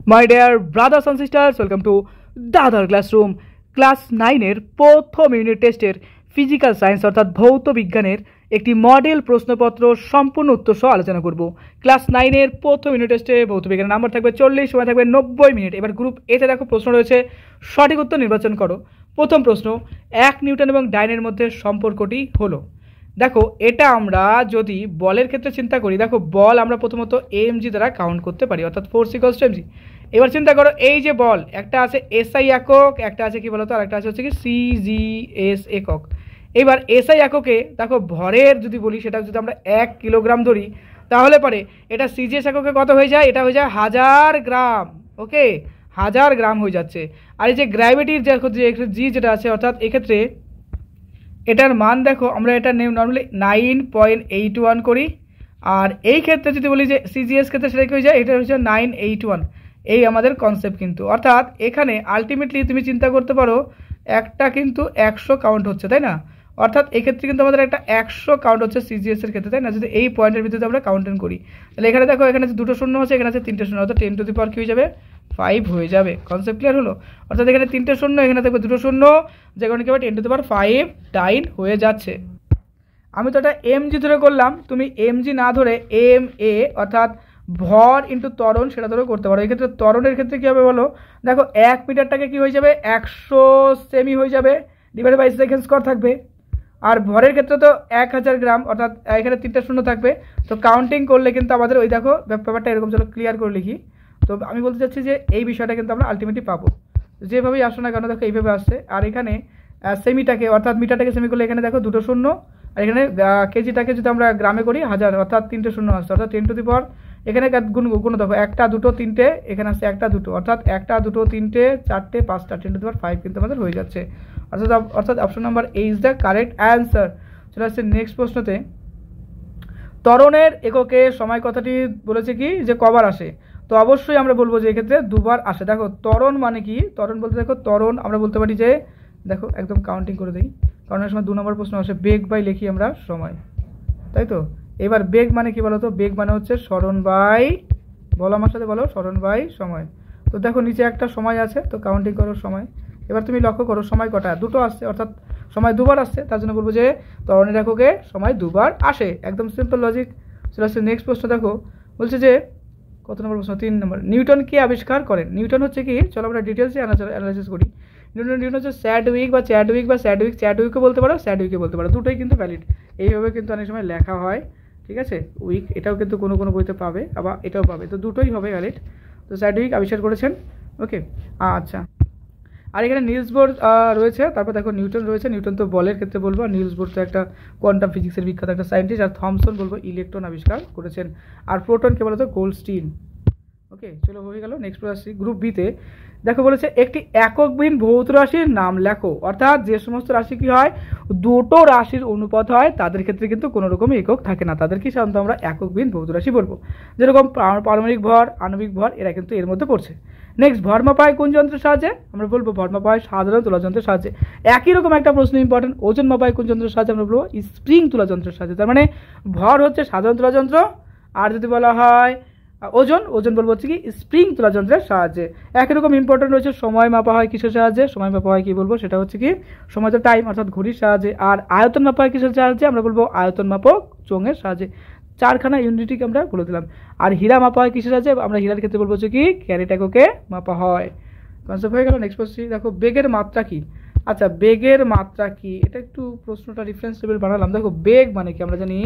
My dear brothers and sisters, welcome to the other classroom. Class 9-এর প্রথম unit টেস্টের physical science অর্থাৎ ভৌত বিজ্ঞানের একটি মডেল প্রশ্নপত্র সম্পূর্ণ উত্তর সহ আলোচনা করব। ক্লাস 9-এর প্রথম ইউনিট টেস্টে ভৌত বিজ্ঞানের নাম্বার থাকবে 40, সময় থাকবে 90 মিনিট। এবার গ্রুপ এতে দেখো প্রশ্ন রয়েছে, সঠিক উত্তর নির্বাচন করো। প্রথম প্রশ্ন, 1 নিউটন এবং ডাইনের মধ্যে সম্পর্কটি হলো। দেখো এটা আমরা যদি বলের ক্ষেত্রে চিন্তা করি, দেখো বল আমরা প্রথমত এমজি দ্বারা কাউন্ট করতে পারি, অর্থাৎ ফোর্স ইকুয়ালস টু এমজি। এবার চিন্তা করো এই যে বল, একটা আছে এসআই একক, একটা আছে কি বলতো, আর একটা আছে হচ্ছে কি সিজিএস একক। এবার এসআই এককে দেখো ভরের যদি বলি, সেটা যদি আমরা 1 কিলোগ্রাম ধরি, তাহলে পরে এটা সিজিএস এককে কত হয়ে যায়, এটা হয়ে যায় 1000 গ্রাম। ওকে, 1000 গ্রাম হয়ে যাচ্ছে। আর এই যে গ্র্যাভিটির যে জি যেটা আছে, অর্থাৎ এক্ষেত্রে এটার মান দেখো আমরা এটা নর্মালি 9.81 করি। আর এই ক্ষেত্রে যদি বলি যে সিজিএস ক্ষেত্রে সেটা কি হয়ে যায়, এটা হচ্ছে 981। এই আমাদের কনসেপ্ট কিন্তু, অর্থাৎ এখানে আলটিমেটলি তুমি চিন্তা করতে পারো একটা কিন্তু 100 কাউন্ট হচ্ছে, তাই না? অর্থাৎ এক্ষেত্রে কিন্তু আমাদের একটা 100 কাউন্ট হচ্ছে সিজিএস এর ক্ষেত্রে, তাই না? যদি এই পয়েন্টের ভিত্তিতে আমরা কাউন্টেন করি, তাহলে এখানে দেখো এখানে দুটো শূন্য আছে, এখানে আছে 3টে শূন্য, অর্থাৎ 10 টু দি পাওয়ার কি হয়ে যাবে, 5 হয়ে যাবে। কনসেপ্ট ক্লিয়ার হলো? অর্থাৎ এখানে 3টে শূন্য, এখানে থাকবে দুটো শূন্য, যে কারণে কি হবে 10 টু দি পাওয়ার 5 ডাইন হয়ে যাচ্ছে। আমি তো এটা এমজি ধরে করলাম, তুমি এমজি না ধরে এম এ অর্থাৎ ভর ইন্টু ত্বরণ সেটা ধরে করতে পারো। এক্ষেত্রে ত্বরণের ক্ষেত্রে কী হবে বলো, দেখো 1 মিটারটাকে কি হয়ে যাবে 100 সেমি হয়ে যাবে, ডিভাইডেড বাই সেকেন্ড স্কয়ার থাকবে। আর ভরের ক্ষেত্রে তো 1000 গ্রাম, অর্থাৎ এখানে 3টে শূন্য থাকবে। তো কাউন্টিং করলে কিন্তু আমাদের ওই দেখো ব্যাপারটা এরকম, চলো ক্লিয়ার করে লিখি। তো আমি বলতে চাচ্ছি যে এই বিষয়টা কিন্তু আমরা আলটিমেটলি পাবো, যেভাবেই আসো না কেন দেখো এইভাবে আসছে। আর এখানে সেমিটাকে অর্থাৎ মিটারটাকে সেমি করলে এখানে দেখো দুটো শূন্য, আর এখানে কেজিটাকে যদি আমরা গ্রামে করি 1000, অর্থাৎ 3টে শূন্য আসছে, অর্থাৎ 10 টু দি পাওয়ার এখানে গুণ দেখো 1টা 2টো 3টে, এখানে আসছে 1টা 2টো, অর্থাৎ 1টা 2টো 3টে 4টে 5টা 10 টু দি পাওয়ার 5 কিন্তু আমাদের হয়ে যাচ্ছে। অর্থাৎ option number A is the correct answer. চলে আসছে নেক্সট প্রশ্নতে, ত্বরণের এককে সময় কথাটি বলেছে কি যে কবার আসে, তো অবশ্যই আমরা বলবো যে এক্ষেত্রে দুবার আসে। দেখো ত্বরণ মানে কি, ত্বরণ বলতে দেখো ত্বরণ আমরা বলতে পারি যে, দেখো একদম কাউন্টিং করে দিই, কারণ এর সময় 2 নম্বর প্রশ্ন আসে বেগ বাই লিখি আমরা সময়, তাই তো? এবার বেগ মানে কি বলো তো, বেগ মানে হচ্ছে সরণ বাই, বলো আমার সাথে বলো, সরণ বাই সময়। তো দেখো নিচে একটা সময় আছে, তো কাউন্টিং করো সময়। এবার তুমি লক্ষ্য করো সময় কটা, দুটো আসছে, অর্থাৎ সময় দুবার আসছে, তার জন্য বলবো যে ত্বরণের এককে সময় দুবার আসে। একদম সিম্পল লজিক। চলে আসছে নেক্সট প্রশ্ন, দেখো বলছে যে কত নম্বর প্রশ্ন, 3 নম্বর, নিউটন কে আবিষ্কার করেন? নিউটন হচ্ছে কি, চলো আমরা ডিটেলসে অ্যানালাইসিস করি। নিউটন হচ্ছে চ্যাডউইকও বলতে পারো, স্যাডউইকও বলতে পারো, দুটোই কিন্তু ভ্যালিড। এইভাবে কিন্তু অনেক সময় লেখা হয়, ঠিক আছে? উইক এটাও কিন্তু কোনো কোনো বইতে পাবে, আবার এটাও পাবে, তো দুটোই হবে ভ্যালিড। তো স্যাডউইক আবিষ্কার করেছেন। ওকে, আচ্ছা। আর এখানে নিলস বোর রয়েছে, তারপর দেখো নিউটন রয়েছে। নিউটন তো বলের ক্ষেত্রে বলবো, আর নিলস বোর তো একটা কোয়ান্টাম ফিজিক্সের বিখ্যাত একটা সায়েন্টিস্ট, আর থমসন বলবো ইলেকট্রন আবিষ্কার করেছেন। আর প্রোটনকে বলা তো গোল্ডস্টিন। ওকে, চলো হয়ে গেল। নেক্সট আসছি গ্রুপ বিতে। দেখো বলেছে একটি এককবিহীন ভৌত রাশির নাম লেখো, অর্থাৎ যে সমস্ত রাশি কি হয়, দুটো রাশির অনুপাত হয়, তাদের ক্ষেত্রে কিন্তু কোনো রকমই একক থাকে না, তাদেরকে সাধারণত আমরা এককবিহীন ভৌত রাশি বলবো। যেরকম পারমাণবিক ভর, আণবিক ভর, এরা কিন্তু এর মধ্যে পড়ছে। নেক্সট, ভর মাপা হয় কোন যন্ত্রের সাহায্যে? আমরা বলবো ভর মাপা হয় সাধারণ তুলা যন্ত্রের সাহায্যে। একই রকম একটা প্রশ্ন ইম্পর্টেন্ট, ওজন মাপা হয় কোন যন্ত্রের সাহায্যে? আমরা বলবো স্প্রিং তুলা যন্ত্রের সাহায্যে। তার মানে ভর হচ্ছে সাধারণ তুলা যন্ত্র, আর যদি বলা হয় ওজন বলবো হচ্ছে কি স্প্রিং তুলা যন্ত্রের সাহায্যে। একই রকম ইম্পর্টেন্ট রয়েছে, সময় মাপা হয় কিসের সাহায্যে? সময় মাপা হয় কি বলবো, সেটা হচ্ছে কি সময় তো টাইম, অর্থাৎ ঘড়ির সাহায্যে। আর আয়তন মাপা হয় কিসের সাহায্যে? আমরা বলবো আয়তন মাপক চোঙের সাহায্যে। 4খানা ইউনিটকে আমরা বলে দিলাম। আর হীরা মাপা হয় কিসের সাহায্যে? আমরা হীরার ক্ষেত্রে বলবো হচ্ছে কি ক্যারেট এককে মাপা হয়। কনসেপ্ট হয়ে গেল। নেক্সট প্রশ্ন, দেখো বেগের মাত্রা কি? আচ্ছা, বেগের মাত্রা কি, এটা একটু প্রশ্নটা রেফারেন্স টেবিল বানালাম। দেখো বেগ মানে কি, আমরা জানি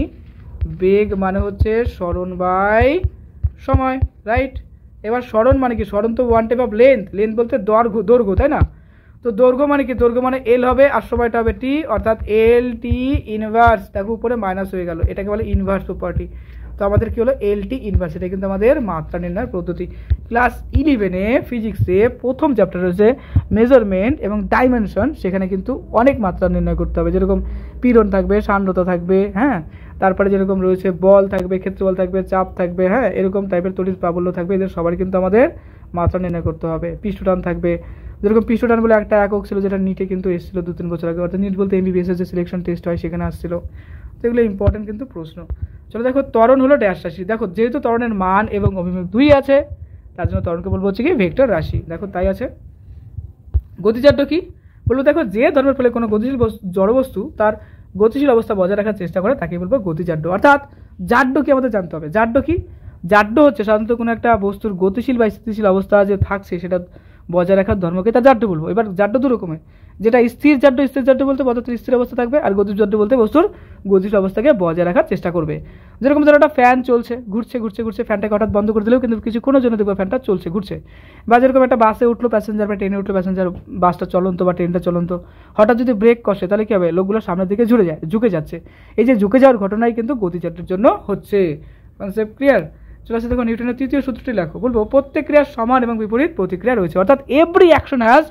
বেগ মানে হচ্ছে সরণ বাই সময়, রাইট? এবার সরণ মানে কি, সরণ তো one type of length, length বলতে দৈর্ঘ্য, তাই না? তো দৈর্ঘ্য মানে কি, দৈর্ঘ্য মানে এল হবে, আর সময়টা হবে টি, অর্থাৎ এল টি ইনভার্স, দেখো উপরে মাইনাস হয়ে গেল, এটাকে বলে ইনভার্স প্রপার্টি। তো আমাদের কি হলো এল টি ইনভার্স, এটা কিন্তু আমাদের মাত্রা নির্ণয়ের পদ্ধতি। ক্লাস 11-এ ফিজিক্সে প্রথম চ্যাপ্টার রয়েছে মেজারমেন্ট এবং ডাইমেনশন, সেখানে কিন্তু অনেক মাত্রা নির্ণয় করতে হবে, যেরকম পীড়ন থাকবে, সান্দ্রতা থাকবে, হ্যাঁ, তারপরে যেরকম রয়েছে বল থাকবে, ক্ষেত্রবল থাকবে, চাপ থাকবে, হ্যাঁ, এরকম টাইপের তড়িৎ প্রাবল্য থাকবে, এদের সবারই কিন্তু আমাদের মাত্রা নির্ণয় করতে হবে। পৃষ্ঠটান থাকবে, যেরকম পৃষ্ঠটান বলে একটা একক ছিল, যেটা নিটে কিন্তু এসেছিল 2-3 বছর আগে, অর্থাৎ নিট বলতে এমবিবিএস এর যে সিলেকশন টেস্ট হয় সেখানে আসছিল। তো এগুলো ইম্পর্টেন্ট কিন্তু প্রশ্ন। চলো দেখো ত্বরণ হলো ড্যাশ রাশি। দেখো যেহেতু ত্বরণের মান এবং অভিমুখ 2 আছে, তার জন্য ত্বরণকে বলবো হচ্ছে কি ভেক্টর রাশি। দেখো তাই আছে। গতিজাড্য কি বলবো, দেখো যে ধর্মের ফলে কোনো গতিশীল জড়বস্তু তার গতিশীল অবস্থা বজায় রাখার চেষ্টা করে তাকে বলবো গতিজাড্য। অর্থাৎ জাড্য কি আমাদের জানতে হবে। জাড্য কি, জাড্য হচ্ছে সাধারণত কোনো একটা বস্তুর গতিশীল বা স্থিতিশীল অবস্থা যে থাকছে সেটা বজায় রাখার ধর্মকে তার জাড্য বলবো। এবার জাড্য দু রকমের, যেটা স্থির জাড্য বলতে পদার্থের স্থির অবস্থা থাকবে, আর গতিশীল জাড্য বলতে বস্তুর গতিশীল অবস্থাকে বজায় রাখার চেষ্টা করবে। যেরকম ধরো একটা ফ্যান চলছে, ঘুরছে ঘুরছে ঘুরছে, ফ্যানটাকে হঠাৎ বন্ধ করে দিলেও কিন্তু কিছুক্ষণের জন্য দেখবো ফ্যানটা চলছে ঘুরছে। বা যেরকম একটা বাসে উঠলো প্যাসেঞ্জার বা ট্রেনে উঠলো প্যাসেঞ্জার, বাসটা চলন্ত বা ট্রেনটা চলন্ত, হঠাৎ যদি ব্রেক কষে তাহলে কি হবে, লোকগুলো সামনের দিকে ঝুঁকে যাচ্ছে। এই যে ঝুঁকে যাওয়ার ঘটনাই কিন্তু গতিজাড্যের জন্য হচ্ছে। Concept clear? চলে আসছে দেখো নিউটনের তৃতীয় সূত্রটি লেখো। বলবো প্রত্যেক ক্রিয়ার সমান এবং বিপরীত প্রতিক্রিয়া রয়েছে, অর্থাৎ every action has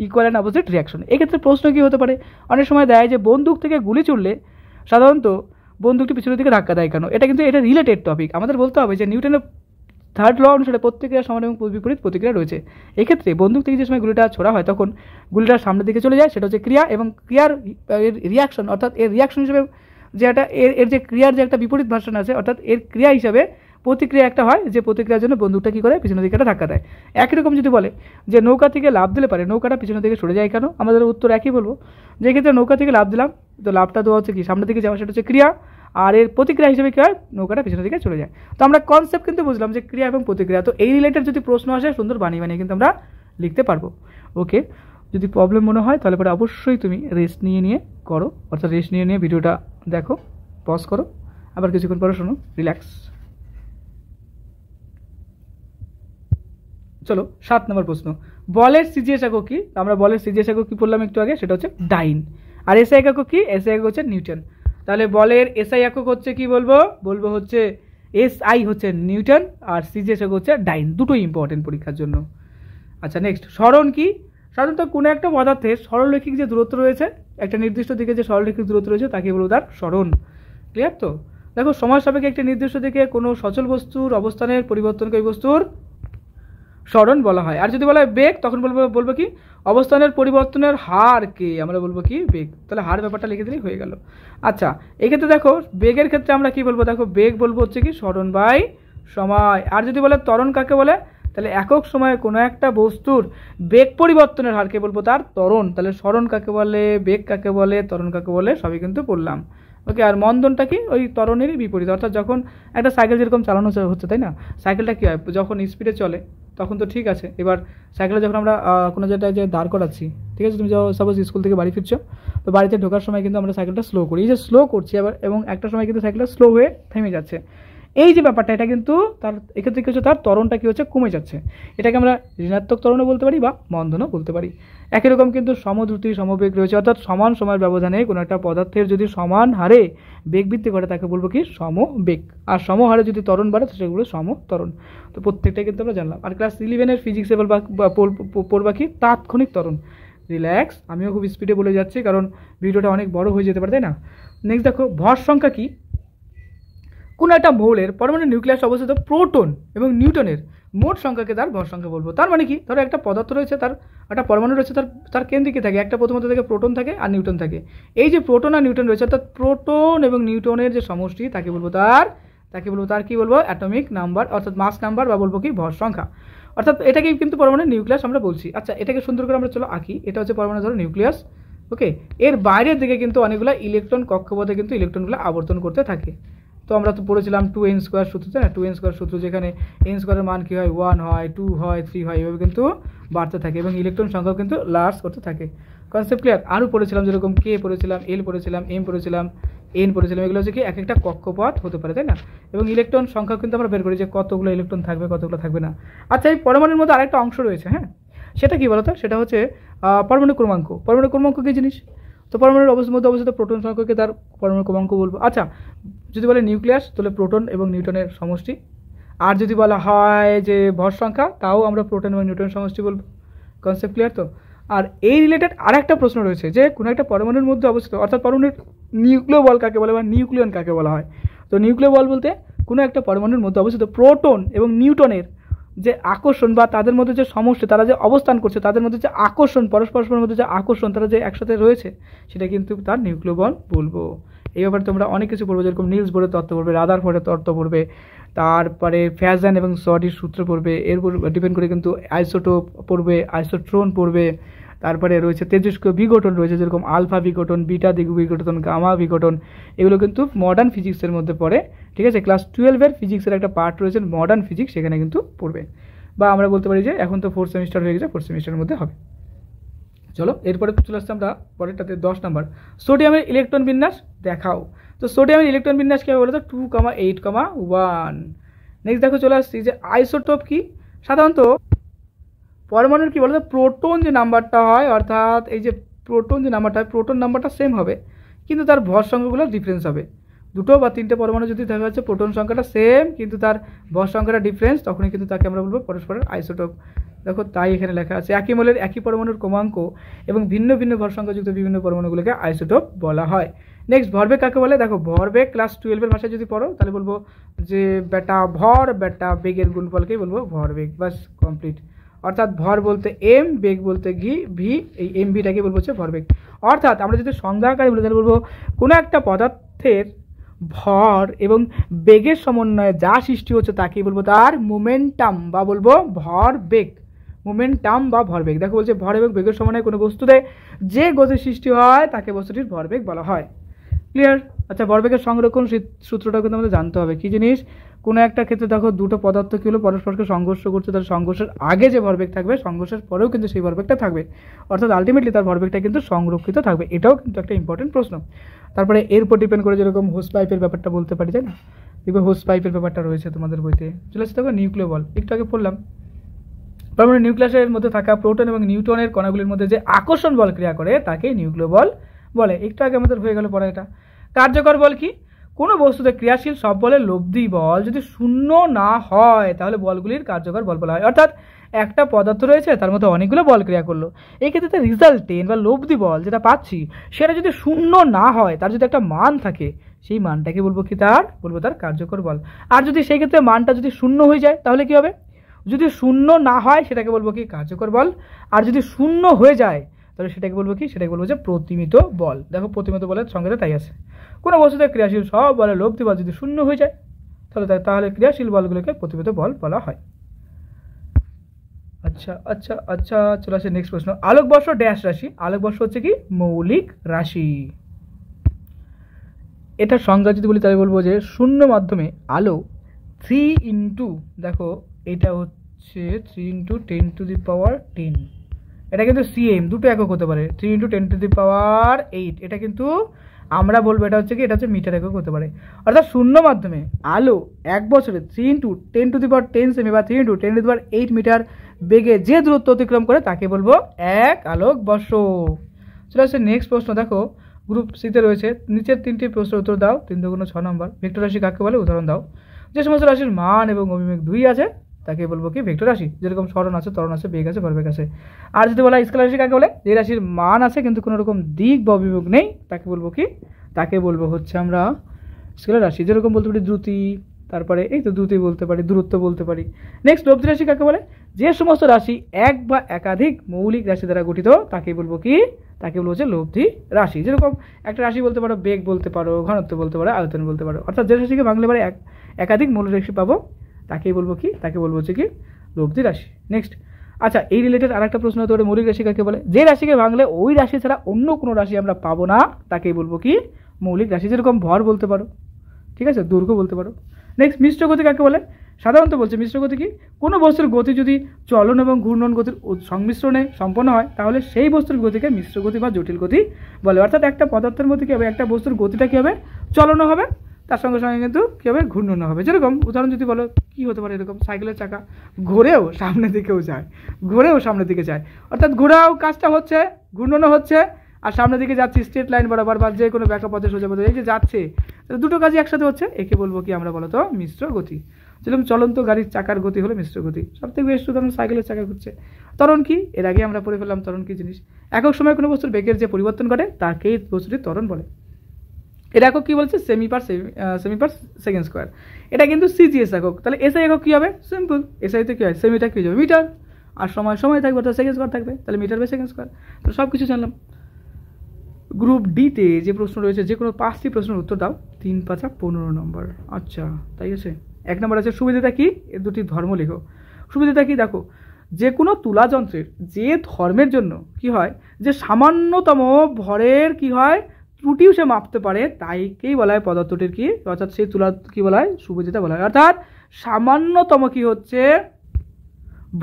equal and opposite reaction. এক্ষেত্রে প্রশ্ন কি হতে পারে, অনেক সময় দেয় যে বন্দুক থেকে গুলি ছুড়লে সাধারণত বন্দুকটি পিছনের দিকে ধাক্কা দেয় কেন। এটা কিন্তু এটা রিলেটেড টপিক, আমাদের বলতে হবে যে নিউটনের থার্ড ল অনুসারে প্রত্যেক ক্রিয়ার সমান এবং বিপরীত প্রতিক্রিয়া রয়েছে। এক্ষেত্রে বন্দুক থেকে যে সময় গুলিটা ছোড়া হয় তখন গুলিটা সামনের দিকে চলে যায়, সেটা হচ্ছে ক্রিয়া, এবং ক্রিয়ার রিয়াকশন অর্থাৎ এর রিয়াকশন হিসেবে যে একটা এর যে ক্রিয়ার যে একটা বিপরীত ভার্সন আছে, অর্থাৎ এর ক্রিয়া হিসাবে প্রতিক্রিয়া একটা হয়, যে প্রতিক্রিয়ার জন্য বন্দুকটা কী করে পিছনের দিকে একটা ধাক্কা দেয়। একই রকম যদি বলে যে নৌকা থেকে লাফ দিলে পারে নৌকাটা পিছনের দিকে সরে যায় কেন, আমাদের উত্তর একই বলবো, যে ক্ষেত্রে নৌকা থেকে লাফ দিলাম তো লাফটা দেওয়া হচ্ছে কি সামনের দিকে যাওয়া, সেটা হচ্ছে ক্রিয়া, আর এর প্রতিক্রিয়া হিসেবে কী হয়, নৌকাটা পিছনের দিকে চলে যায়। তো আমরা কনসেপ্ট কিন্তু বুঝলাম যে ক্রিয়া এবং প্রতিক্রিয়া, তো এই রিলেটেড যদি প্রশ্ন আসে সুন্দর বানিয়ে বানিয়ে কিন্তু আমরা লিখতে পারবো। ওকে, যদি প্রবলেম মনে হয় তাহলে পরে অবশ্যই তুমি রেস্ট নিয়ে করো, অর্থাৎ রেস্ট নিয়ে ভিডিওটা দেখো, পজ করো, আবার কিছুক্ষণ পরে শোনো, রিল্যাক্স। চলো 7 নম্বর প্রশ্ন, বলের সিজিএস একক কি। আমরা বলের সিজিএস একক কি পড়লাম একটু আগে, সেটা হচ্ছে ডাইন। আর এসআই একক কি, এসআই একক হচ্ছে নিউটন। তাহলে বলের এসআই একক হচ্ছে কি বলবো হচ্ছে এসআই হচ্ছে নিউটন, আর সিজিএস একক হচ্ছে ডাইন। দুটোই ইম্পর্টেন্ট পরীক্ষার জন্য। আচ্ছা নেক্সট, সরণ কি। সাধারণত কোনো একটা পদার্থের সরলরৈখিক যে দূরত্ব রয়েছে, একটা নির্দিষ্ট দিকে যে সরলরৈখিক দূরত্ব রয়েছে তাকে বলবো তার সরণ। ক্লিয়ার তো? দেখো সময় সাপেক্ষে একটি নির্দিষ্ট দিকে কোনো সচল বস্তুর অবস্থানের পরিবর্তনকে ওই বস্তুর সরণ বলা হয়। আর যদি বলা হয় বেগ, তখন বলবো কি অবস্থানের পরিবর্তনের হারকে আমরা বলবো কি বেগ। তাহলে হার ব্যাপারটা লিখে দিলেই হয়ে গেল। আচ্ছা এক্ষেত্রে দেখো বেগের ক্ষেত্রে আমরা কি বলবো, দেখো বেগ বলবো হচ্ছে কি সরণ বাই সময়। আর যদি বলে ত্বরণ কাকে বলে, তাহলে একক সময়ে কোনো একটা বস্তুর বেগ পরিবর্তনের হারকে বলবো তার ত্বরণ। তাহলে সরণ কাকে বলে, বেগ কাকে বলে, ত্বরণ কাকে বলে, সবই কিন্তু পড়লাম। ওকে, আর মন্দনটা কি, ওই ত্বরণেরই বিপরীত। অর্থাৎ যখন একটা সাইকেল যেরকম চালানো হচ্ছে তাই না, সাইকেলটা কী হয় যখন স্পিডে চলে তখন তো ঠিক আছে, এবার সাইকেলে যখন আমরা কোনো জায়গায় যে দাঁড় করাচ্ছি, ঠিক আছে, তুমি সাপোজ স্কুল থেকে বাড়ি ফিরছো, তো বাড়িতে ঢোকার সময় কিন্তু আমরা সাইকেলটা স্লো করি, এই যে স্লো করছি আবার, এবং একটা সময় কিন্তু সাইকেলটা স্লো হয়ে থেমে যাচ্ছে, এই যে ব্যাপারটা এটা কিন্তু তার এক্ষেত্রে কী হচ্ছে, তার ত্বরণটা কী হচ্ছে, কমে যাচ্ছে। এটাকে আমরা ঋণাত্মক ত্বরণও বলতে পারি বা মন্দনও বলতে পারি। একই রকম কিন্তু সমদ্রুতি সমবেগ রয়েছে, অর্থাৎ সমান সময়ের ব্যবধানে কোনো একটা পদার্থের যদি সমান হারে বেগ বৃদ্ধি করে তাকে বলবো কি সমবেগ, আর সমহারে যদি ত্বরণ বাড়ে সেগুলো সমত্বরণ। তো প্রত্যেকটাই কিন্তু আমরা জানলাম। আর ক্লাস 11-এর ফিজিক্সে পড়বা কি তাৎক্ষণিক ত্বরণ। রিল্যাক্স, আমিও খুব স্পিডে বলে যাচ্ছি কারণ ভিডিওটা অনেক বড় হয়ে যেতে পারে তাই না। নেক্সট দেখো ভর সংখ্যা কি। কোনো একটা মৌলের পরমাণু নিউক্লিয়াস অবস্থিত প্রোটন এবং নিউটনের মোট সংখ্যাকে তার ভর সংখ্যা বলবো। তার মানে কি, ধরো একটা পদার্থ রয়েছে, তার একটা পরমাণু রয়েছে, তার কেন্দ্রে কি থাকে, একটা প্রথমত থেকে প্রোটন থাকে আর নিউটন থাকে। এই যে প্রোটন আর নিউটন রয়েছে, অর্থাৎ প্রোটন এবং নিউটনের যে সমষ্টি তাকে বলবো তার কি বলবো অ্যাটমিক নাম্বার, অর্থাৎ মাস নাম্বার, বা বলবো কি ভর সংখ্যা। অর্থাৎ এটাকেই কিন্তু পরমাণু নিউক্লিয়াস আমরা বলছি। আচ্ছা এটাকে সুন্দর করে আমরা চলো আঁকি। এটা হচ্ছে পরমাণু ধরো নিউক্লিয়াস। ওকে, এর বাইরের দিকে কিন্তু অনেকগুলো ইলেকট্রন কক্ষপথে কিন্তু ইলেকট্রনগুলো আবর্তন করতে থাকে। তো আমরা তো পড়েছিলাম 2n² সূত্র, তাই না, 2n² সূত্র, যেখানে n² মান কী হয় 1 হয় 2 হয় 3 হয়, এভাবে কিন্তু বাড়তে থাকে এবং ইলেকট্রন সংখ্যাও কিন্তু লার্জ করতে থাকে। Concept clear? আরও পড়েছিলাম যেরকম কে পড়েছিলাম, এল পড়েছিলাম, এম পড়েছিলাম, এন পড়েছিলাম, এগুলো হচ্ছে কি এক একটা কক্ষপথ হতে পারে তাই না। এবং ইলেকট্রন সংখ্যা কিন্তু আমরা বের করি যে কতগুলো ইলেকট্রন থাকবে কতগুলো থাকবে না। আচ্ছা এই পরমাণুর মধ্যে আরেকটা অংশ রয়েছে, হ্যাঁ সেটা কি বলতো, সেটা হচ্ছে পরমাণু ক্রমাঙ্ক। পরমাণু ক্রমাঙ্ক কী জিনিস, তো পরমাণুর মধ্যে অবস্থিত প্রোটন সংখ্যাকে তার পরমাণু ক্রমাঙ্ক বলবো। আচ্ছা যদি বলে নিউক্লিয়াস তাহলে প্রোটন এবং নিউটনের সমষ্টি। আর যদি বলা হয় যে ভর সংখ্যা, তাও আমরা প্রোটন এবং নিউটনের সমষ্টি বলবো। কনসেপ্ট ক্লিয়ার তো? আর এই রিলেটেড আরেকটা প্রশ্ন রয়েছে যে কোনো একটা পরমাণুর মধ্যে অবস্থিত, অর্থাৎ পরমাণুর নিউক্লিয় বল কাকে বলে বা নিউক্লিয়ন কাকে বলা হয়। তো নিউক্লিয় বল বলতে কোনো একটা পরমাণুর মধ্যে অবস্থিত প্রোটন এবং নিউটনের যে আকর্ষণ বা তাদের মধ্যে যে সমষ্টি, তারা যে অবস্থান করছে তাদের মধ্যে যে আকর্ষণ, পরস্পরের মধ্যে যে আকর্ষণ, তারা যে একসাথে রয়েছে, সেটা কিন্তু তার নিউক্লিয় বল বলবো। এই ব্যাপারে তোমরা অনেক কিছু পড়বে, যেরকম নিলস বোরের তত্ত্ব পড়বে, রাদারফোর্ডের তত্ত্ব পড়বে, তারপরে ফ্যাজান এবং সডির সূত্র পড়বে, এর উপর ডিপেন্ড করে কিন্তু আইসোটোপ পড়বে, আইসোট্রন পড়বে, তারপরে রয়েছে তেজস্ক্রিয় বিঘটন রয়েছে, যেরকম আলফা বিঘটন, বিটা বিঘটন, গামা বিঘটন, এগুলো কিন্তু মডার্ন ফিজিক্সের মধ্যে পড়ে। ঠিক আছে, ক্লাস 12-এর ফিজিক্সের একটা পার্ট রয়েছে মডার্ন ফিজিক্স, সেখানে কিন্তু পড়বে, বা আমরা বলতে পারি যে এখন তো 4th সেমিস্টার হয়ে গেছে, 4th সেমিস্টারের মধ্যে হবে। চলো এরপরে চলে আসছে আমরা পরেরটাতে 10 নম্বর, সোডিয়ামের ইলেকট্রন বিন্যাস দেখাও। তো সোডিয়ামের ইলেকট্রন বিন্যাস কীভাবে বলো তো 2,8,1। নেক্সট দেখো চলে আসছি যে আইসোটোপ কি। সাধারণত পরমাণুর কী বলো তো প্রোটন যে নাম্বারটা হয়, অর্থাৎ এই যে প্রোটন যে নাম্বারটা হয়, প্রোটন নাম্বারটা সেম হবে, কিন্তু তার ভর সংখ্যাগুলো ডিফারেন্স হবে। 2 বা 3টে পরমাণু যদি দেখা যাচ্ছে প্রোটন সংখ্যাটা সেম কিন্তু তার ভর সংখ্যাটা ডিফারেন্স, তখনই কিন্তু তাকে আমরা বলবো পরস্পরের আইসোটোপ। দেখো তাই এখানে লেখা আছে, একই মৌলের একই পরমাণুর ক্রমাঙ্ক এবং ভিন্ন ভিন্ন ভর সংখ্যাযুক্ত বিভিন্ন পরমাণুগুলোকে আইসোটোপ বলা হয়। নেক্সট ভরবেগ কাকে বলে। দেখো ভরবেগ ক্লাস 12-এর ভাষায় যদি পড়ো তাহলে বলবো যে বেটা ভর বেটা বেগের গুণফলকেই বলবো ভরবেগ, বাস কমপ্লিট। অর্থাৎ ভর বলতে এম, বেগ বলতে ভি, এই এম ভিটাকে বলবো হচ্ছে ভরবেগ। অর্থাৎ আমরা যদি সংজ্ঞা আকারে বলি তাহলে বলবো কোনো একটা পদার্থের ভর এবং বেগের সমন্বয়ে যা সৃষ্টি হচ্ছে তাকেই বলবো তার মোমেন্টাম বা বলবো ভরবেগ, মোমেন্টাম বা ভরবেগ। দেখো বলছে ভর এবং বেগের সমন্বয়ে কোনো বস্তুতে যে গতির সৃষ্টি হয় তাকে বস্তুটির ভরবেগ বলা হয়। ক্লিয়ার? আচ্ছা ভরবেগের সংরক্ষণ সূত্রটাও কিন্তু আমাদের জানতে হবে। কী জিনিস, কোনো একটা ক্ষেত্রে দেখো দুটো পদার্থ কী হলো পরস্পরকে সংঘর্ষ করছে, তার সংঘর্ষের আগে যে ভরবেগ থাকবে সংঘর্ষের পরেও কিন্তু সেই ভরবেগটা থাকবে, অর্থাৎ আলটিমেটলি তার ভরবেগটা কিন্তু সংরক্ষিত থাকবে। এটাও কিন্তু একটা ইম্পর্টেন্ট প্রশ্ন। তারপরে এর উপর ডিপেন্ড করে যেরকম হোস পাইপের ব্যাপারটা বলতে পারি, তাই না? দেখবে হোস পাইপের ব্যাপারটা রয়েছে তোমাদের বইতে, চলে আসছে দেখো নিউক্লিয় বল, একটু আগে পড়লাম। পরমাণু নিউক্লিয়াসের মধ্যে থাকা প্রোটন এবং নিউট্রনের কণাগুলির মধ্যে যে আকর্ষণ বল ক্রিয়া করে তাকে নিউক্লিয় বল বলে। একটু আগে আমাদের হয়ে গেল পড়া এটা। কার্যকর বল কি, কোনো বস্তুতে ক্রিয়াশীল সব বলের লব্ধি বল যদি শূন্য না হয় তাহলে বলগুলির কার্যকর বল বলা হয়। অর্থাৎ একটা পদার্থ রয়েছে তার মধ্যে অনেকগুলো বল ক্রিয়া করলো, এই ক্ষেত্রে রিজাল্টেন্ট বা লব্ধি বল যেটা পাচ্ছি সেটা যদি শূন্য না হয়, তার যদি একটা মান থাকে সেই মানটাকে বলবো কি তার বলবো তার কার্যকর বল। আর যদি সেই ক্ষেত্রে মানটা যদি শূন্য হয়ে যায় তাহলে কি হবে, যদি শূন্য না হয় সেটাকে বলবো কি কার্যকর বল, আর যদি শূন্য হয়ে যায় তাহলে সেটাকে বলবো কি, সেটাকে বলবো যে প্রতিমিত বল। দেখো প্রতিমিত বলের সংজ্ঞাটা তাই আছে, কোনো বস্তুতে ক্রিয়াশীল সব বলের লব্ধি বল যদি শূন্য হয়ে যায় তাহলে ক্রিয়াশীল বলগুলোকে প্রতিমিত বল বলা হয়। আচ্ছা আচ্ছা আচ্ছা চলে আসে নেক্সট প্রশ্ন, আলোকবর্ষ ড্যাশ রাশি। আলোকবর্ষ হচ্ছে কি মৌলিক রাশি। এটার সংজ্ঞা যদি বলি তাহলে বলবো যে শূন্য মাধ্যমে আলো 3 ইন্টু, দেখো এটা হচ্ছে 3 ইন্টু 10⁻10, এটা কিন্তু সিএম, দুটো একক হতে পারে, 3 ইন্টু 10⁸, এটা কিন্তু আমরা বলবো এটা হচ্ছে কি, এটা হচ্ছে মিটার একক হতে পারে। অর্থাৎ শূন্য মাধ্যমে আলো এক বছরে 3 ইন্টু 10⁻10 সেমি বা 3 ইন্টু 10⁸ মিটার বেগে যে দূরত্ব অতিক্রম করে তাকে বলবো এক আলোকবর্ষ। চলে আসছে নেক্সট প্রশ্ন, দেখো গ্রুপ সিতে রয়েছে, নিচের 3টি প্রশ্নের উত্তর দাও। 3 × 6 নম্বর। ভেক্টর রাশি কাকে বলে উদাহরণ দাও। যে সমস্ত রাশির মান এবং অভিবেগ 2 আছে তাকে বলবো কি ভেক্টর রাশি, যেরকম সরণ আছে, ত্বরণ আছে, বেগ আছে, ভরবেগ আছে। আর যদি বলা স্কেলার রাশি কাকে বলে, যে রাশির মান আছে কিন্তু কোনো রকম দিক বা অভিবেগ নেই তাকে বলবো কি, তাকে বলবো হচ্ছে আমরা স্কেলার রাশি। যেরকম বলতে পারি দ্রুতি, তারপরে এই তো দ্রুতি বলতে পারি, দূরত্ব বলতে পারি। নেক্সট লব্ধি রাশি কাকে বলে, যে সমস্ত রাশি এক বা একাধিক মৌলিক রাশি দ্বারা গঠিত তাকে বলবো কি, তাকে বলবো হচ্ছে লব্ধি রাশি। যেরকম একটা রাশি বলতে পারো বেগ বলতে পারো, ঘনত্ব বলতে পারো, আয়তন বলতে পারো। অর্থাৎ যে রাশিকে ভাঙলে পরে একাধিক মৌলিক রাশি পাবো তাকেই বলবো কি, তাকে বলবো হচ্ছে কি লব্ধি রাশি। নেক্সট আচ্ছা এই রিলেটেড আরেকটা প্রশ্ন হতে পারে, মৌলিক রাশি কাকে বলে, যে রাশিকে ভাঙলে ওই রাশি ছাড়া অন্য কোনো রাশি আমরা পাবো না তাকেই বলবো কি মৌলিক রাশি। যেরকম ভর বলতে পারো, ঠিক আছে, দৈর্ঘ্য বলতে পারো। নেক্সট মিশ্র গতি কাকে বলে, সাধারণত বলছে মিশ্র গতি কি, কোনো বস্তুর গতি যদি চলন এবং ঘূর্ণন গতির সংমিশ্রণে সম্পন্ন হয় তাহলে সেই বস্তুর গতিকে মিশ্র গতি বা জটিল গতি বলে। অর্থাৎ একটা পদার্থের মধ্যে কী হবে, একটা বস্তুর গতিটা কী হবে, চলনও হবে, তার সঙ্গে সঙ্গে কিন্তু কী হবে, ঘূর্ণনও হবে। যেরকম উদাহরণ যদি বলো কী হতে পারে, এরকম সাইকেলের চাকা ঘোরেও সামনের দিকেও যায়, ঘোরেও সামনের দিকে যায়, অর্থাৎ ঘোরাও কাজটা হচ্ছে, ঘূর্ণনও হচ্ছে, আর সামনের দিকে যাচ্ছি স্ট্রেট লাইন বরাবর বা যে কোনো ব্যাখ্যা পথে সোজা পথে এই যে যাচ্ছে, দুটো কাজই একসাথে হচ্ছে, একে বলবো কি আমরা বলতো মিশ্র গতি। যেরকম চলন্ত গাড়ির চাকার গতি হলো মিশ্র গতি। সব থেকে বেস্ট উদাহরণ সাইকেলের চাকা ঘুরছে। ত্বরণ কি, এর আগে আমরা পড়ে ফেললাম ত্বরণ কি জিনিস, একক সময় কোনো বস্তুর বেগের যে পরিবর্তন ঘটে তাকেই বস্তুটির ত্বরণ বলে। এটা একক কি বলছে, সেমি পার সেকেন্ড স্কোয়ার। এটা কিন্তু সিজিএস একক। তাহলে এসআই একক কি হবে, সিম্পল, এসআইতে কি হয়, সেমিটা কি হবে মিটার, আর সময় থাকবে অর্থাৎ সেকেন্ড স্কোয়ার থাকবে, তাহলে মিটার বাই সেকেন্ড স্কোয়ার। তো সব কিছু জানলাম। গ্রুপ ডিতে যে প্রশ্ন রয়েছে যে কোনো 5টি প্রশ্নের উত্তর দাও, 3 × 5 = 15 নম্বর। আচ্ছা তাই আছে। 1 নম্বর আছে সুবিধাটা কি, এর দুটি ধর্ম লেখো। সুবিধাটা কি দেখো, যে কোনো তুলা যন্ত্রের যে ধর্মের জন্য কি হয়, যে সামান্যতম ভরের কি হয় ত্রুটিও সে মাপতে পারে, তাইকেই বলা হয় পদার্থটির কি, অর্থাৎ সেই তুলা কি বলা হয়, সুবিধাটা বলা হয়। অর্থাৎ সামান্যতম কি হচ্ছে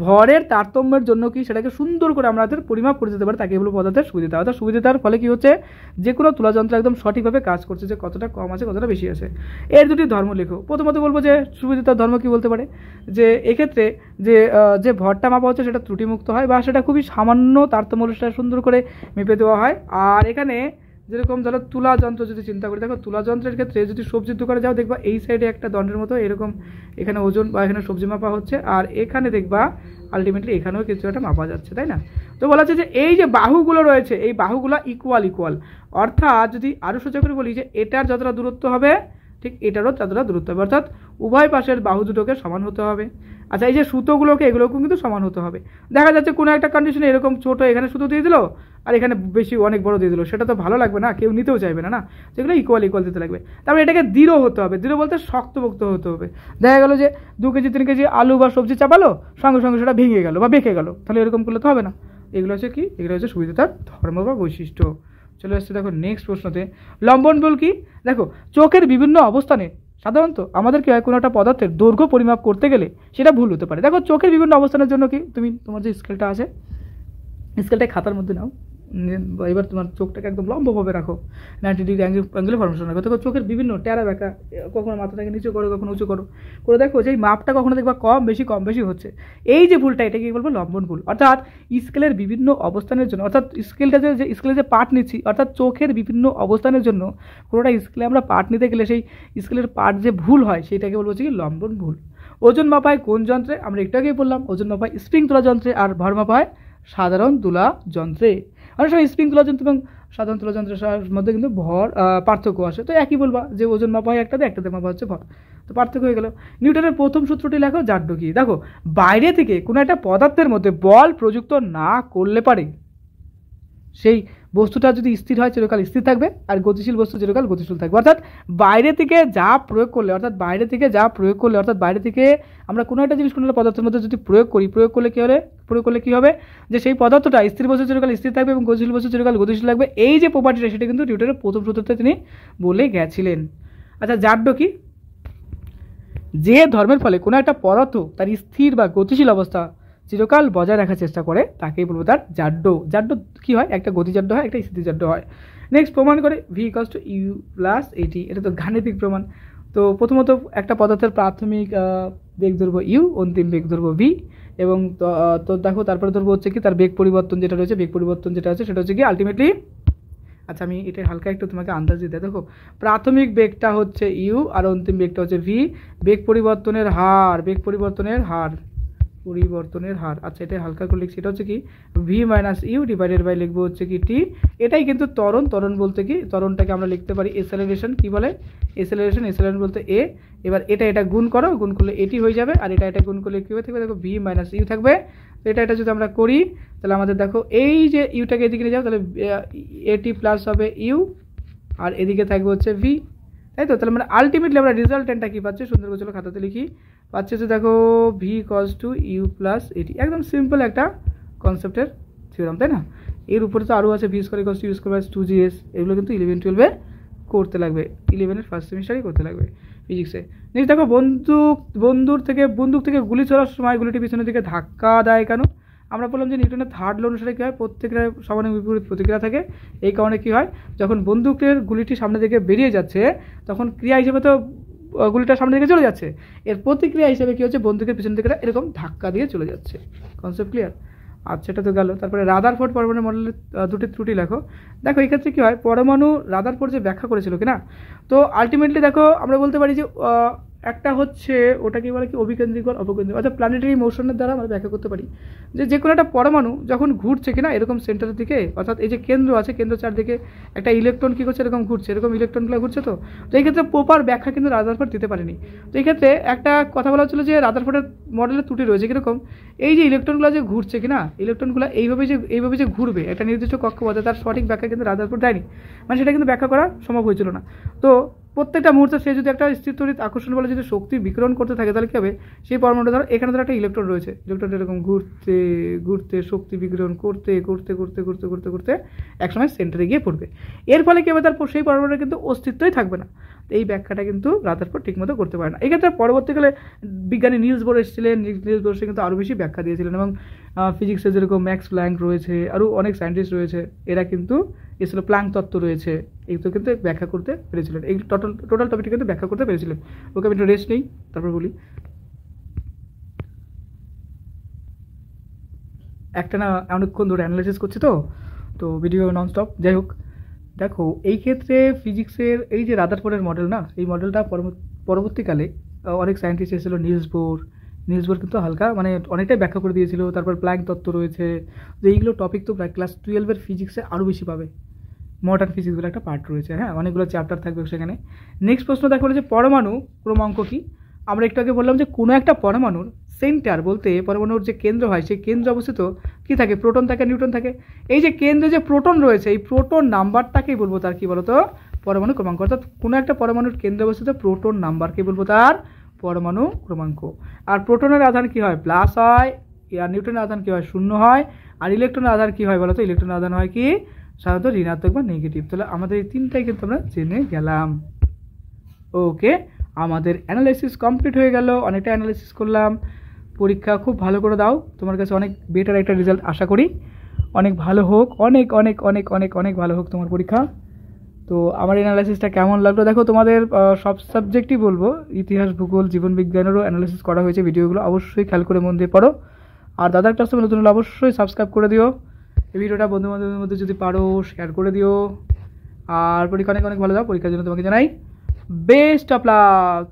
ভরের তারতম্যের জন্য কি সেটাকে সুন্দর করে আমরা পরিমাপ করে দিতে পারি, তাকে বলবো পদার্থের সুবিধা। অর্থাৎ সুবিধার ফলে কি হচ্ছে, যে কোনো তুলা যন্ত্র একদম সঠিকভাবে কাজ করছে, যে কতটা কম আছে কতটা বেশি আছে। এর দুটি ধর্ম লেখো। প্রথমত বলবো যে সুবিধার ধর্ম কি বলতে পারে, যে এক্ষেত্রে যে ভরটা মাপা হচ্ছে সেটা ত্রুটিমুক্ত হয়, বা সেটা খুবই সামান্য তারতম্য সেটা সুন্দর করে মেপে দেওয়া হয়। আর এখানে যেরকম ধরো তুলা যন্ত্র যদি চিন্তা করি, দেখো তুলা যন্ত্রের ক্ষেত্রে যদি সবজির দোকানে যাও দেখবা এই সাইডে একটা দণ্ডের মতো এরকম এখানে ওজন বা এখানে সবজি মাপা হচ্ছে, আর এখানে দেখবা আলটিমেটলি এখানেও কিছু একটা মাপা যাচ্ছে, তাই না? তো বলা হচ্ছে যে এই যে বাহুগুলো রয়েছে এই বাহুগুলো ইকুয়াল, অর্থাৎ যদি আরও সোজা করে বলি যে এটার যতটা দূরত্ব হবে ঠিক এটারও ততটা দূরত্ব হবে, অর্থাৎ উভয় পাশের বাহু দুটোকে সমান হতে হবে। আচ্ছা এই যে সুতোগুলোকে এগুলোকেও কিন্তু সমান হতে হবে। দেখা যাচ্ছে কোনো একটা কন্ডিশনে এরকম ছোট এখানে সুতো দিয়ে দিল আর এখানে বেশি অনেক বড় দিয়ে দিল, সেটা তো ভালো লাগবে না, কেউ নিতেও চাইবে না, না? যেগুলো ইকুয়াল দিতে লাগবে। তারপরে এটাকে দৃঢ় হতে হবে, দৃঢ় বলতে শক্তপোক্ত হতে হবে। দেখা গেল যে 2 কেজি 3 কেজি আলু বা সবজি চাপালো, সঙ্গে সঙ্গে সেটা ভেঙে গেল বা বেঁকে গেল, তাহলে এরকম করলে তো হবে না। এগুলো হচ্ছে কি, এগুলো হচ্ছে সুবিধার ধর্ম বা বৈশিষ্ট্য। চলে আসছে দেখো নেক্সট প্রশ্নতে, লম্বন ভুল কি। দেখো চোখের বিভিন্ন অবস্থানে সাধারণত আমাদের কি হয়, কোনো একটা পদার্থের দৈর্ঘ্য পরিমাপ করতে গেলে সেটা ভুল হতে পারে। দেখো চোখের বিভিন্ন অবস্থানের জন্য কি, তুমি তোমার যে স্কেলটা আছে স্কেলটা খাতার মধ্যে নাও, এবার তোমার চোখটাকে একদম লম্বভাবে রাখো, 90 ডিগ্রি অ্যাঙ্গেল ফরমেশন রাখো। দেখো চোখের বিভিন্ন টেরা ব্যাকা, কখনো মাথাটাকে নিচু করো কখনো উঁচু করো, করে দেখো যে এই মাপটা কখনো দেখবা কম বেশি হচ্ছে। এই যে ভুলটা এটাকে বলবো লম্বন ভুল। অর্থাৎ স্কেলের বিভিন্ন অবস্থানের জন্য, অর্থাৎ স্কেলের যে পার্ট নিচ্ছি, অর্থাৎ চোখের বিভিন্ন অবস্থানের জন্য কোনোটা স্কেলে আমরা পার্ট নিতে গেলে সেই স্কেলের পার্ট যে ভুল হয় সেটাকে বলবো কি লম্বন ভুল। ওজন মাপায় কোন যন্ত্রে, আমরা একটু আগেই বললাম ওজন মাপায় স্প্রিং তোলা যন্ত্রে, আর ভর মাপায় সাধারণ তুলা যন্ত্রে। অনেক সময় স্প্রিং তুলা যন্ত্র এবং সাধারণ তুলা যন্ত্রের মধ্যে কিন্তু ভর পার্থক্য আসে, তো একই বলবা যে ওজন মাপা হয় একটাতে মাপা হচ্ছে ভর, তো পার্থক্য হয়ে গেল। নিউটনের প্রথম সূত্রটি লেখো, জাড্য কি। দেখো বাইরে থেকে কোনো একটা পদার্থের মধ্যে বল প্রযুক্ত না করলে পারে সেই বস্তুটা যদি স্থির হয় চিরকাল স্থির থাকবে, আর গতিশীল বস্তু চিরকাল গতিশীল থাকবে। অর্থাৎ বাইরে থেকে যা প্রয়োগ করলে, অর্থাৎ বাইরে থেকে আমরা কোনো একটা জিনিস কোনো একটা পদার্থের মধ্যে যদি প্রয়োগ করলে কি হবে যে সেই পদার্থটা স্থির বস্তু চিরকাল স্থির থাকবে এবং গতিশীল বস্তু চিরকাল গতিশীল থাকবে। এই যে প্রপার্টিটা সেটা কিন্তু নিউটনের প্রথম সূত্রতে তিনি বলে গেছিলেন। আচ্ছা জাড্য কি, যে ধর্মের ফলে কোনো একটা পদার্থ তার স্থির বা গতিশীল অবস্থা চিরকাল বজায় রাখার চেষ্টা করে তাকেই বলবো তার জাড্য। জাড্য কি হয়, একটা গতিজাড্য হয় একটা স্থিতিজাড্য হয়। নেক্সট প্রমাণ করে v = u + at, এটা তো গাণিতিক প্রমাণ। তো প্রথমত একটা পদার্থের প্রাথমিক বেগ ধরবো u, অন্তিম বেগ ধরবো v, এবং তো দেখো তারপরে ধরবো হচ্ছে কি তার বেগ পরিবর্তন যেটা রয়েছে, বেগ পরিবর্তন যেটা আছে সেটা হচ্ছে কি আলটিমেটলি, আচ্ছা আমি এটা হালকা একটু তোমাকে আন্দাজ দিতে, দেখো প্রাথমিক বেগটা হচ্ছে u আর অন্তিম বেগটা হচ্ছে v, বেগ পরিবর্তনের হার আচ্ছা এটা হালকা করে লিখছি, এটা হচ্ছে কি v - u ডিভাইডেড বাই লিখবো হচ্ছে কি t। এটাই কিন্তু ত্বরণ বলতে কি, ত্বরণটাকে আমরা লিখতে পারি এক্সেলারেশন। কি বলে এক্সেলারেশন বলতে a। এবার এটা গুণ করলে এটি হয়ে যাবে, আর এটা গুণ করলে কি হয়ে থাকবে, দেখো v - u থাকবে। তো এটা যদি আমরা করি তাহলে আমাদের দেখো এই যে ইউটাকে এদিকে নিয়ে যাও, তাহলে at প্লাস হবে u আর এদিকে থাকবে হচ্ছে v, তাই তো? তাহলে মানে আলটিমেটলি আমরা রেজাল্টেন্টটা কি পাচ্ছি, সুন্দর করে চলো খাতাতে লিখি, পাচ্ছি যে দেখো v = u + at। একদম সিম্পল একটা কনসেপ্টের থিওরাম, তাই না? এর উপরে তো আরও আছে v² = u² + 2gs, এগুলো কিন্তু 11-12 করতে লাগবে, 11-এর ফার্স্ট সেমিস্টারেই করতে লাগবে ফিজিক্সে। নেক্সট দেখো বন্দুক থেকে গুলি ছোড়ার সময় গুলিটি পিছনের দিকে ধাক্কা দেয় কেন? আমরা বললাম যে নিউটনের থার্ড ল অনুসারে কী হয়, প্রত্যেকের সমান বিপরীত প্রতিক্রিয়া থাকে। এই কারণে কি হয়, যখন বন্দুকের গুলিটি সামনে দিকে বেরিয়ে যাচ্ছে তখন ক্রিয়া হিসেবে তো গুলিটা সামনে দিকে চলে যাচ্ছে, এর প্রতিক্রিয়া হিসেবে কি হচ্ছে বন্দুকের পিছন দিকে এরকম ধাক্কা দিয়ে চলে যাচ্ছে। Concept clear? আচ্ছা এটা তো গেল। তারপরে রাদারফোর্ড পরমাণু মডেলের দুটি ত্রুটি লেখো। দেখো এই ক্ষেত্রে কী হয়, পরমাণু রাদারফোর্ড যে ব্যাখ্যা করেছিল কিনা, তো আলটিমেটলি দেখো আমরা বলতে পারি যে একটা হচ্ছে ওটাকে বলে কি অভিকেন্দ্রিক বল অপকেন্দ্রিক, অর্থাৎ প্ল্যানেটারি মোশনের দ্বারা আমরা ব্যাখ্যা করতে পারি যে কোনো একটা পরমাণু যখন ঘুরছে কিনা এরকম সেন্টারের দিকে, অর্থাৎ এই যে কেন্দ্র আছে, কেন্দ্র চারদিকে একটা ইলেকট্রন কী করছে, এরকম ঘুরছে, এরকম ইলেকট্রনগুলো ঘুরছে। তো এই ক্ষেত্রে প্রপার ব্যাখ্যা কিন্তু রাদারফোর্ড দিতে পারেনি। তো এই ক্ষেত্রে একটা কথা বলা হচ্ছিল যে রাদারফোর্ডের মডেলে ত্রুটি রয়েছে, কীরকম এই যে ইলেকট্রনগুলো যে ঘুরছে কিনা, ইলেকট্রনগুলো এইভাবে যে ঘুরবে একটা নির্দিষ্ট কক্ষপথে, তার সঠিক ব্যাখ্যা কিন্তু রাদারফোর্ড দেয়নি, মানে সেটা কিন্তু ব্যাখ্যা করা সম্ভব হয়েছিল না। তো প্রত্যেকটা মুহূর্তে সে যদি একটা স্থির তড়িৎ আকর্ষণ বলে যদি শক্তি বিকিরণ করতে থাকে তাহলে কী হবে, সেই পরমাণুটা ধরো এখানে ধরো একটা ইলেকট্রন রয়েছে, ইলেকট্রনটা এরকম ঘুরতে ঘুরতে শক্তি বিকিরণ করতে করতে করতে করতে করতে করতে একসময় সেন্টারে গিয়ে পড়বে। এর ফলে কী হবে, তার সেই পরমাণুটা কিন্তু অস্তিত্বই থাকবে না। এই ব্যাখ্যাটা কিন্তু রাদারফোর্ড ঠিকমতো করতে পারে না। এক্ষেত্রে পরবর্তীকালে বিজ্ঞানী নিলস বোর এসেছিলেন, নিলস বোর সে কিন্তু আরও বেশি ব্যাখ্যা দিয়েছিলেন, এবং ফিজিক্সে যেরকম ম্যাক্স প্ল্যাঙ্ক রয়েছে, আরও অনেক সায়েন্টিস্ট রয়েছে, এরা কিন্তু এসেছিল প্ল্যাঙ্ক তত্ত্ব রয়েছে, এগুলো কিন্তু ব্যাখ্যা করতে পেরেছিলেন, এই টোটাল টপিকটা কিন্তু ব্যাখ্যা করতে পেরেছিলেন। ওকে আমি একটু রেস্ট নেই, তারপর বলি। একটা না অনেকক্ষণ ধরে অ্যানালাইসিস করছি তো ভিডিও ননস্টপ। যাই হোক, দেখো এই ক্ষেত্রে ফিজিক্সের এই যে রাদারফোর্ডের মডেল না, এই মডেলটা পরবর্তীকালে অনেক সায়েন্টিস্ট এসেছিলো, নিলস বোর কিন্তু হালকা মানে অনেকটাই ব্যাখ্যা করে দিয়েছিল। তারপর প্ল্যাঙ্ক তত্ত্ব রয়েছে, যে এইগুলো টপিক তো প্রায় ক্লাস 12-এর ফিজিক্সে আরও বেশি পাবে। মডার্ন ফিজিক্স বলে একটা পার্ট রয়েছে, হ্যাঁ, অনেকগুলো চ্যাপ্টার থাকবে সেখানে। নেক্সট প্রশ্ন দেখো যে পরমাণু ক্রমাঙ্ক কি। আমরা একটু আগে বললাম যে কোনো একটা পরমাণুর সেন্টার বলতে পরমাণুর যে কেন্দ্র হয়, সেই কেন্দ্র অবস্থিত কী থাকে, প্রোটন থাকে, নিউট্রন থাকে। এই যে কেন্দ্রে যে প্রোটন রয়েছে, এই প্রোটন নাম্বারটাকেই বলবো তার কী বলতো, পরমাণু ক্রমাঙ্ক। অর্থাৎ কোনো একটা পরমাণুর কেন্দ্রে অবস্থিত প্রোটন নাম্বারকে বলবো তার পরমাণু ক্রমাঙ্ক। আর প্রোটনের আধান কী হয়, প্লাস হয়, আর নিউট্রনের আধান কী হয়, শূন্য হয়। আর ইলেকট্রনের আধান কী হয় বলতো, ইলেকট্রনের আধান হয় কি সাধারণত ঋণাত্মক বা নেগেটিভ। তাহলে আমাদের এই তিনটাই কিন্তু আমরা জেনে গেলাম। ওকে, আমাদের অ্যানালাইসিস কমপ্লিট হয়ে গেল, অনেকটা অ্যানালাইসিস করলাম। পরীক্ষা খুব ভালো করে দাও, তোমার কাছে অনেক বেটার একটা রেজাল্ট আশা করি, অনেক ভালো হোক, অনেক অনেক অনেক অনেক অনেক ভালো হোক তোমার পরীক্ষা। তো আমার অ্যানালাইসিসটা কেমন লাগলো দেখো, তোমাদের সব সাবজেক্টই বলবো, ইতিহাস, ভূগোল, জীবনবিজ্ঞানেরও অ্যানালাইসিস করা হয়েছে, ভিডিওগুলো অবশ্যই খেয়াল করে মন দিয়ে পড়ো। আর দাদার ক্লাসে নতুন হলে অবশ্যই সাবস্ক্রাইব করে দিও। এই ভিডিওটা বন্ধুবান্ধবের মধ্যে যদি পারো শেয়ার করে দিও। আর পরীক্ষা অনেক অনেক ভালো দাও, পরীক্ষার জন্য তোমাকে জানাই বেস্ট অফ লাক।